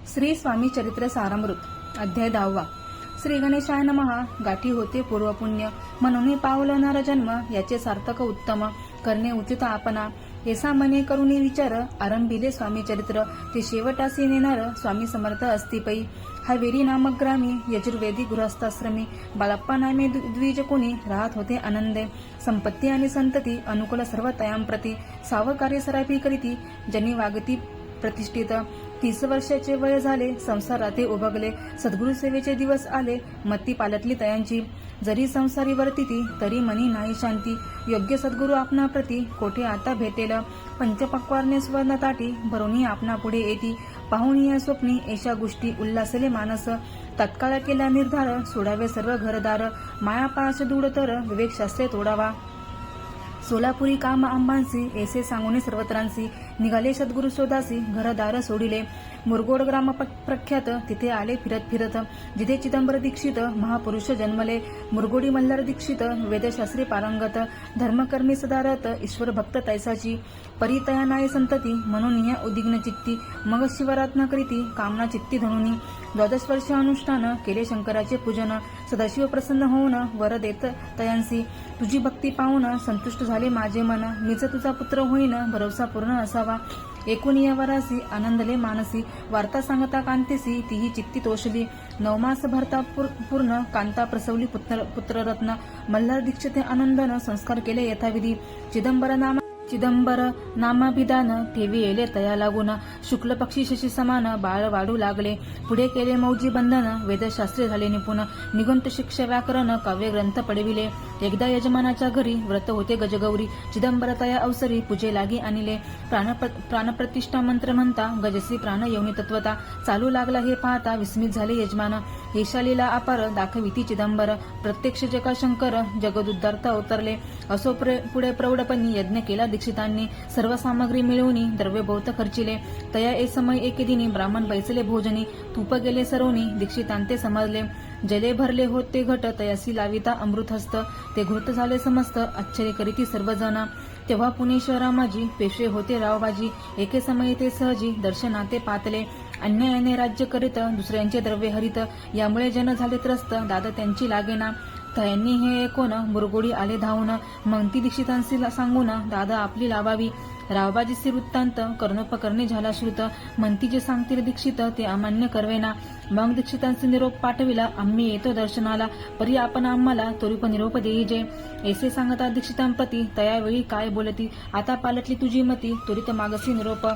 श्री स्वामी चरित्र सारामृत अध्याय 10. श्री गणेशाय नमः. गाठी होते पूर्वपुण्य म्हणून पावलं नर जन्म, याचे सार्थक उत्तम करणे उचित आपणा. ऐसा मने करुणी विचार, आरंभिले स्वामी चरित्र, ते शेवटासी नेणार स्वामी समर्थ असती पै. हवेरी नामक ग्रामी यजुर्वेदी गृहस्थाश्रमी बाळप्पा नामे द्विज कोणी राहत होते आनंदे. संपत्ती आणि संतती अनुकूल सर्व तयांप्रती, सावकार्य सराफी करीती जनी वागती प्रतिष्ठित. 30 वर्षाचे वय झाले, संसाराते उभगले, सद्गुरु सेवेचे दिवस आले, मत्ती पालटली तयांची. जरी संसारी वर्तिती तरी मनी नाही शांती, योग्य सद्गुरु आपणा प्रती कोठे आता भेटेल. पंचपक्वारणे सुवर्ण ताटी भरोनी आपणा पुढे येती, पाहुणी या स्वप्नी ऐशा गोष्टी उल्हासले मानस. तत्काळ केला निर्धार, सोडावे सर्व घरदार, माया पाश दूड तर विवेक शास्त्रे तोडावा. सोलापुरी काम आंबांसी ऐसे सांगून सर्वत्रांसी, निघाले सद्गुरु शोधासी घरदार सोडिले. मुरगोड ग्राम प्रख्यात तिथे आले फिरत फिरत, जिथे चिदंबर दीक्षित महापुरुष जन्मले. मुरगोडी मल्हार दीक्षित वेदशास्त्री पारंगत, धर्मकर्मी सदारत ईश्वर भक्त तैसाची. परितया नाय संतती म्हणून या उद्विग्न चित्ती, मग शिवरात्न करीती कामना चित्ती धनुनी. 12 वर्ष अनुष्ठान केले शंकराचे पूजन, सदाशिव प्रसन्न होऊन वर देत तयांसी. तुझी भक्ती पाहून संतुष्ट झाले माझे मन, मीच तुझा पुत्र होईन भरोसा पूर्ण असावा. एकूण या वरासी आनंदले मानसी, वार्ता सांगता कांतेसी तीही चित्ती तोषली. 9 मास भरता पूर्ण कांता प्रसवली पुत्ररत्न. मल्हार दीक्षित आनंदन संस्कार केले यथाविधी. चिदंबर नामाभिधान ठेवी येले तया लागून, शुक्ल पक्षी शशी समान बाळ वाढू लागले. पुढे केले मौजी बंधन, वेदशास्त्री झाले निपुण, निगुंत शिक्षा व्याकरण काव्य ग्रंथ पडविले. एकदा यजमानाच्या घरी व्रत होते गजगौरी, चिदंबर तया अवसरी पूजे लागी आणले. प्राणप्रतिष्ठा मंत्र म्हणता गजसी प्राण येऊनी तत्वता, चालू लागला हे पाहता विस्मित झाले यजमान. ईशालीला अपार दाखविती चिदंबर, प्रत्यक्ष जगा शंकर जगदुद्धार्थ अवतरले. असो पुढे प्रौढपणी यज्ञ केला दीक्षितांनी, सर्व सामग्री मिळवून द्रव्य बहुत खर्चिले. तया ए समय एके दिनी ब्राह्मण बैसले भोजनी, तूप गेले सरवणी दीक्षितांते समजले. जले भरले होते घट तयासी लाविता अमृतहस्त, ते घृत झाले समस्त आश्चर्य करीती सर्वजण. तेव्हा पुणे शहरामाजी पेशवे होते रावबाजी, एके समय ते सहजी दर्शनाते पातले. अन्यायाने राज्य करीत दुसऱ्यांचे द्रव्य हरित, यामुळे जन झाले त्रस्त दादा त्यांची लागेना. तयांनी हे ऐकून मुरगोडी आले धावून, मंगती दीक्षितांशी सांगून दादा आपली लावावी. रावबाजीसी वृत्तांत कर्णोपकर्णी झाला श्रुत, म्हणती जे सांगतील दीक्षित ते अमान्य करवेना. मग दीक्षितांचे निरोप पाठविला, आम्ही येतो दर्शनाला, परी आपण आम्हाला त्वरित निरोप देईजे. ऐसे सांगता दीक्षितांप्रती तयावेळी काय बोलती, आता पालटली तुझी मती त्वरित मागसी निरोप.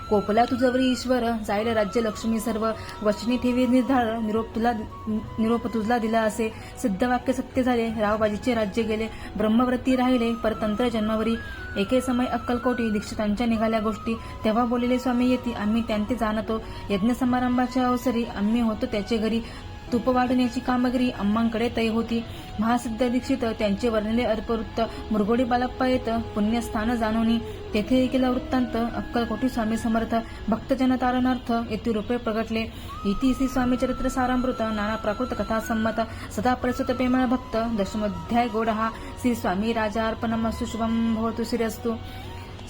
कोपला तुझवरी ईश्वर, जाईल राज्य लक्ष्मी सर्व, वचनी ठेवी निर्धार निरोप तुझला दिला असे. सिद्धवाक्य सत्य झाले, रावबाजीचे राज्य गेले, ब्रह्मव्रती राहिले परतंत्र जन्मावरी. एके समय अक्कलकोटी दीक्षितांच्या निघाल्या गोष्टी, तेव्हा बोलले स्वामी येती आम्ही त्यांते जाणतो. यज्ञ समारंभाच्या अवसरी आम्ही होतो त्याचे घरी, तूप वाढण्याची कामगिरी अम्मांकडे तय होती. महासिद्ध दीक्षित त्यांचे वर्णले अल्पवृत्त, मुरगोडी बाळप्पा येत पुण्यस्थान जाणोनी. तेथे केला वृत्तांत अक्कलकोटी स्वामी समर्थ, भक्तजन तारणार्थ येथे रूपे प्रगटले. इति श्री स्वामी चरित्र सारामृत नाना प्राकृत कथा संमत, सदा प्रसुत प्रेमळ भक्त दशमोध्याय गोडहा. श्री स्वामी राजा अर्पणमस्तु, शुभम भवतु श्रीरस्तु.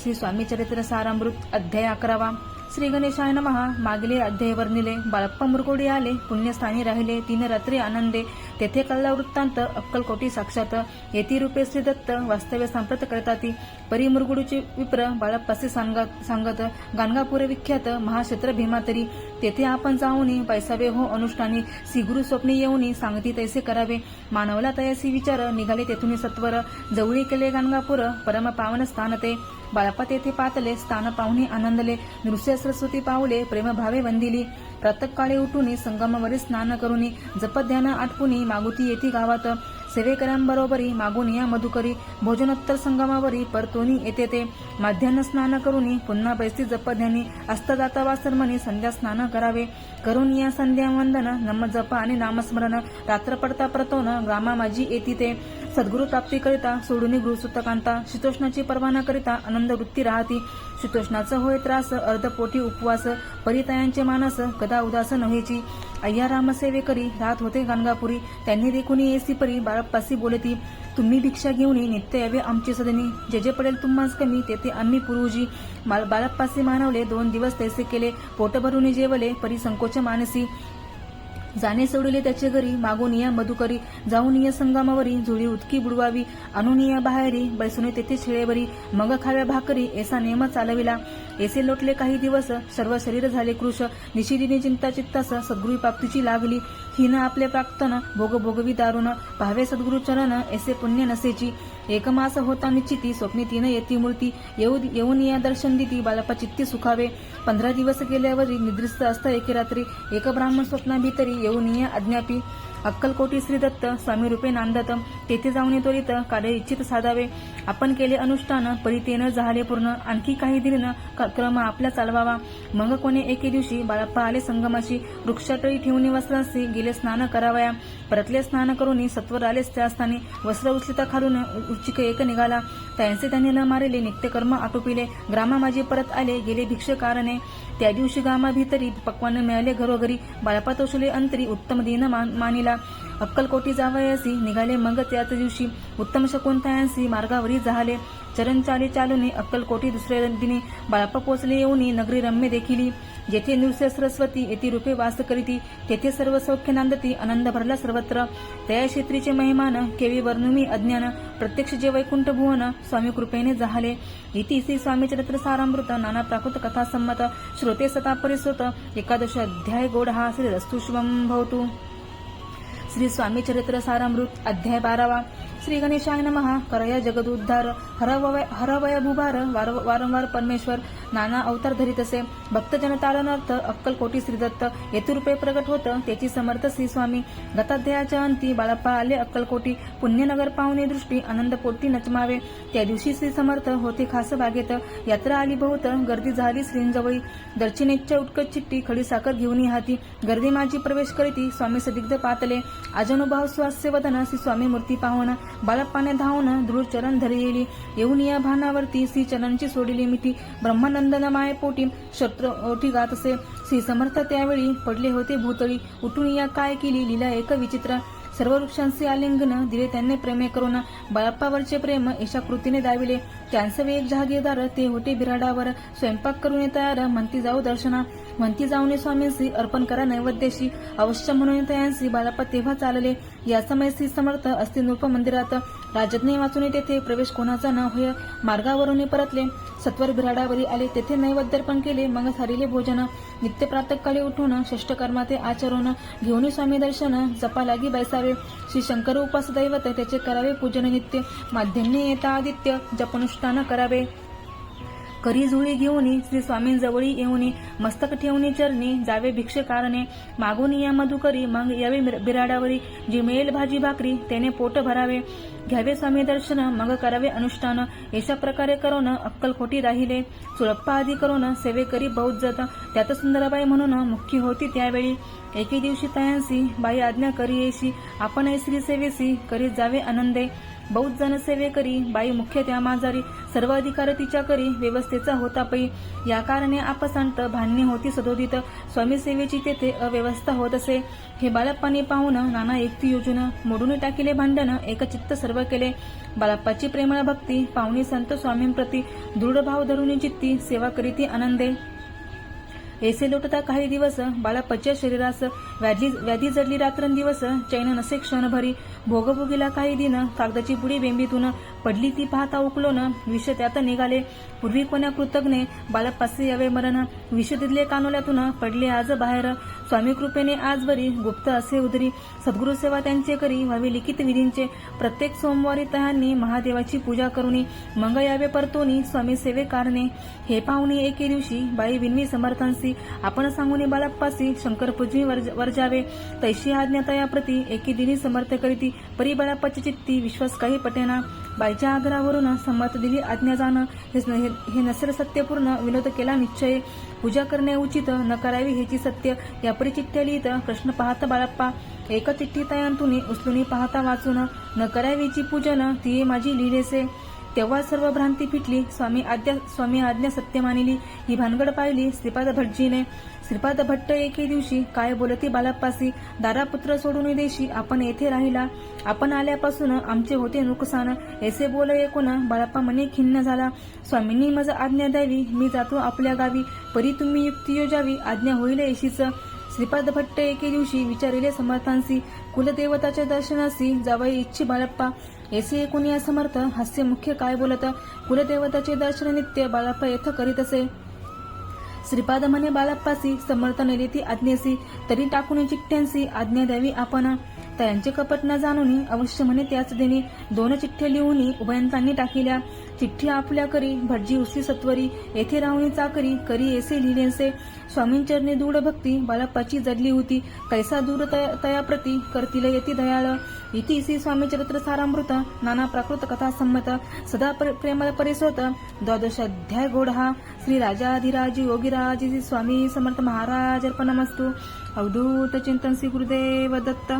श्री स्वामी चरित्र सारामृत अध्याय 11. श्री गणेशाय नमः. मागील अध्याय वर्णिले. बाळप्पा मुरगोडी आले, पुण्यस्थानी राहिले 3 रात्री आनंदे. तेथे कळला वृत्तांत अक्कलकोटी साक्षात, येती रूपे श्री दत्त वास्तव्य सांप्रत करताती. परी मुरगोडीचे विप्र बाळप्पासे सांगत, गाणगापूर विख्यात महाक्षेत्र भीमातरी, तेथे आपण जाऊनी पैसावे हो अनुष्ठानी. श्रीगुरु स्वप्नी येऊनी सांगती तैसे करावे. मानवला तयासी विचार, निघाले तेथून सत्वर, जवळी केले गाणगापूर परम पावन स्थान ते. बाळप्पा तेथे पातले, स्थान पाहुणे आनंदले, नृस्य सरस्वती पावले प्रेमभावे वंदिली. प्रातःकाळी उठून संगमावरी स्नान करुनी, जपध्यान आटपुनी मागुती येती गावात. सेवेकऱ्यांबरोबरी मागून या मधुकरी, भोजनोत्तर संगमावरी परतोनी येते ते. माध्यान्ह स्नान करुनी पुन्हा बैसती जपध्यानी, अस्तदाता वासरमणी संध्या स्नान करावे. करून या संध्या वंदन नम जप आणि नामस्मरण, रात्र पडता परतोन ग्रामा माझी येती ते. सद्गुरु प्राप्ती करिता सोडून गृहसुतकांता, शीतोष्णाची पर्वा न करिता आनंद वृत्ती राहती. शीतोष्णाचा होय त्रास, अर्धपोटी उपवास, परितयांचे मानस कदा उदास नव्हेची. अय्या रामसेवे करी राहत होते गाणगापुरी, त्यांनी देखुनी येसी परी बाळप्पासी बोलती. तुम्ही भिक्षा घेऊन नित्य यावे आमची सदनी. जे जे पडेल तुम्हास कमी तेथे आम्ही पुरुजी. बाळप्पासी मानवले 2 दिवस तैसे केले. पोट भरून जेवले परी संकोच मानसी. जाणे सोडले त्याचे घरी मागून या मधुकरी. जाऊन या संगमावरी झुळी उतकी बुडवावी. आणून या बाहेरी बैसून तेथे शिळेवरी. मग खाव्या भाकरी ऐसा नेम चालविला. ऐसे लोटले काही दिवस सर्व शरीर झाले कृश. निशिदिनी चिंता चित्तास सद्गुरू प्राप्तीची लागली. हिन आपले प्राक्तन भोग भोगवी दारुण. पाहावे सद्गुरू चरण ऐसे पुण्य नसेची. 1 मास होता निश्चिती स्वप्नी 3 येती मूर्ती. येऊन या दर्शन दिती बाळप्पा चित्ती सुखावे. 15 दिवस गेल्यावरी निद्रिस्त असता एके रात्री. एक ब्राह्मण स्वप्ना भीतरी येऊन या अज्ञापी. अक्कलकोटी श्री दत्त स्वामी रूपे नांदत. तेथे जाऊन त्वरित कार्य इच्छित साधावे. आपण केले अनुष्ठान परितेन झाले पूर्ण. आणखी काही दिन क्रम आपला चालवावा. मग कोणे एके दिवशी बाळप्पा आले संगमाशी. वृक्षाटळी ठेवून वस्त्रांशी गेले स्नान करावया. परतले स्नान करून सत्वर आलेच त्या स्थानी. वस्त्र उचलिता खालून उचिक एक निघाला. त्यांचे त्यांनी न मारिले नित्यकर्म आटोपिले. ग्रामा माझी परत आले गेले भिक्षकारणे. त्या दिवशी गामा भीतरी पक्वान मिळाले घरोघरी. बाळप्पा तोषले अंतरी उत्तम दिन मानिला. अक्कलकोटी जावयासी निघाले मग त्याच दिवशी. उत्तम शकून तयांसी मार्गावरी जाहले. चरण चालून अक्कलकोटी दुसऱ्या दिनी. बाळप्पा पोचले येऊनी नगरी रम्य देखिली. जेथे नृस्य सरस्वती येती रूपे वास करीती. तेथे सर्व सौख्य नांदती आनंद भरला सर्वत्र. त्या क्षेत्रीचे महिमान केवी वर्णुमी अज्ञान. प्रत्यक्ष जे वैकुंठ भुवन स्वामी कृपेने जाहले. इति श्री स्वामी चरित्र सारामृत नाना प्राकृत कथा संमत. श्रोते सता परिसृत 11 अध्याय गोड हा. श्री रस्तु शुभम भवतु. श्री स्वामी चरित्र सारामृत अध्याय 12. श्री गणेशाय नमः. करया जगदुद्धार. हरवय भूभार. वारंवार परमेश्वर नाना अवतार धरीत असे. भक्तजन तारणार्थ अक्कलकोटी श्रीदत्त येथे रूपे प्रगट होत. त्याची समर्थ श्री स्वामी. गताध्यायाच्या अंती बाळप्पा आले अक्कलकोटी. पुण्यनगर पाहुणे दृष्टी आनंद पोटी नचमावे. त्या दिवशी श्री समर्थ होते खास बागेत. यात्रा आली बहुत गर्दी झाली श्रींजवळी. दर्शनेच्या उटकट चिट्टी खडी साखर घेऊन हाती. गर्दी माझी प्रवेश करीती स्वामी सदिग्ध पातले. अजनुभाव स्वास्य वदन श्री स्वामी मूर्ती पाहून. बाळप्पाने धावून दृढ चरण धरी येली. येऊन या भानावरती श्री चरणची सोडिली मिठी. ब्रह्मानंदन माये पोटी शत्रुओठी गात असे. श्री समर्थ त्यावेळी पडले होते भूतळी. उठून या काय केली लीला एक विचित्र. सर्व वृक्षांचे आलिंगन दिले त्यांनी प्रेमे करून. बाळप्पावरचे प्रेम एशा कृतीने दाविले. त्यांचे एक जहागीरदार ते होते बिराडावर. स्वयंपाक करून तयार म्हणती जाऊ दर्शना. म्हणती जाऊन स्वामींशी अर्पण करा नैवेद्याशी. अवश्य म्हणून तयांशी बाळप्पा तेव्हा चालले. या समय श्री समर्थ असते नृप मंदिरात. राजज्ञे वाचून तेथे प्रवेश कोणाचा न होय. मार्गावरून परतले. सत्वर बिराडावरी आले. तेथे नैवेद्यार्पण केले. मग सारिले भोजन. नित्य प्रातःकाळी उठून षष्टकर्मा ते आचरून. घेऊन स्वामी दर्शन जपा लागी बैसावे. श्री शंकर उपास दैवत त्याचे करावे पूजन नित्य. माध्यन्य येता आदित्य जपनुष्ठान करावे. करी झुळी घेऊन श्री स्वामींजवळी येऊन. मस्तक ठेवून चरणी जावे भिक्षकारणे. मागून या मधुकरी मग यावे बिराडावरी. जी मिळेल भाजी भाकरी त्याने पोट भरावे. घ्यावे स्वामी दर्शन मग करावे अनुष्ठान. अशा प्रकारे करून अक्कलकोटी राहिले. चुळप्पा आदी करून सेवे करी बहुत जत. त्यात सुंदरबाई म्हणून मुख्य होती त्यावेळी. एके दिवशी तयांसी बाई आज्ञा करी येशी. आपण श्री सेवेसी करीत जावे आनंदे. बहुत जन सेवे करी बाई मुख्य त्या माजारी. सर्व अधिकार तिच्या करी व्यवस्थेचा होता पै. या कारणे आपसांत भांडणे होती सदोदित. स्वामी सेवेची तेथे अव्यवस्था होत असे. हे बाळप्पाने पाहून नाना युक्ती योजून. मोडून टाकिले भांडण एकचित्त सर्व केले. बाळप्पाची प्रेमळ भक्ती पाहुणी संत स्वामींप्रती. दृढ भाव धरून चित्ती सेवा करीती आनंदे. ऐसे लोटता काही दिवस बाळप्पाच्या शरीरास. व्याधी जडली रात्रंदिवस चैन नसे क्षणभरी. भोगभोगीला काही दिन कागदाची पुडी बेंबीतून. पडली ती पाहता उकलोन विष त्यात निघाले. पूर्वी कोण्या कृतज्ञे बाळप्पासे यावे मरण. विष दिले कानोल्यातून पडले आज बाहेर. स्वामी कृपेने आजवरी गुप्त असे उदरी. सद्गुरु सेवा त्यांचे करी व्हावी लिखित विधींचे. प्रत्येक सोमवारी तयांनी महादेवाची पूजा करुनी. मग यावे परतोनी स्वामी सेवे कारणे. हे पाहुणे एके दिवशी बाई विनवी समर्थांसी. आपण सांगून बाळप्पासी शंकर पूजनी वर्जावे. तैशी आज्ञा तयाप्रती एके दिनी समर्थ करीती. परी बाळप्पाची चित्ती विश्वास काही पटेना. बाईच्या आग्रहावरून संमत दिली आज्ञा जाण. हे नसेल सत्यपूर्ण विनोद केला निश्चय. पूजा करणे उचित न करावी हेची सत्य. या परी चिठ्ठ्या लिहित प्रश्न पाहत बाळप्पा. एक चिठ्ठी तयांतून उचलून पाहता वाचून. न करावीची पूजन ती माझी लिहिलेसे. तेव्हा सर्व भ्रांती फिटली. स्वामी आज्ञा सत्य मानिली. ही भानगड पाहिली श्रीपाद भटजीने. श्रीपाद भट्ट एके दिवशी काय बोलती बाळप्पासी. दारापुत्र सोडून देशी आपण येथे राहिला. आपण आल्यापासून आमचे होते नुकसान. ऐसे बोल ऐकून बाळप्पा मने खिन्न झाला. स्वामींनी मज आज्ञा द्यावी. मी जातो आपल्या गावी. परी तुम्ही युक्ती योजावी. आज्ञा होईल येशीच. श्रीपाद भट्ट एके दिवशी विचारिले समर्थांसी. कुलदेवताच्या दर्शनासी जावई इच्छी बाळप्पा. ऐसे ऐकून या समर्थ हास्य मुख्य काय बोलत. कुलदेवताचे दर्शन नित्य बाळप्पा येथ करीत असे. श्रीपाद म्हणे बाळप्पासी. समर्थ नेली ती आज्ञेसी. तरी टाकून चिठ्ठ्यांसी आज्ञा द्यावी आपण. त्यांचे कपट न जाणून अवश्य म्हणे त्याच देणे. 2 चिठ्ठ्या लिहून उभयंतांनी टाकिल्या. चिठ्ठी आपल्या करी भटजी उसी सत्वरी. येथे राहुनी चाकरी करी ऐसे लिहिलेसे. स्वामींचरणी दृढ भक्ती बाळप्पाची जडली होती. कैसा दूर तयाप्रती करतील येती दयाळ. इति श्री स्वामी चरित्र सारामृत नाना प्राकृत कथा संमत सदा प्रेमळ परिसोत 12 अध्याय गोढा. श्री राजाधिराज योगीराज श्री स्वामी समर्थ महाराज अर्पणमस्तु. अवधूत चिंतन श्री गुरुदेव दत्त.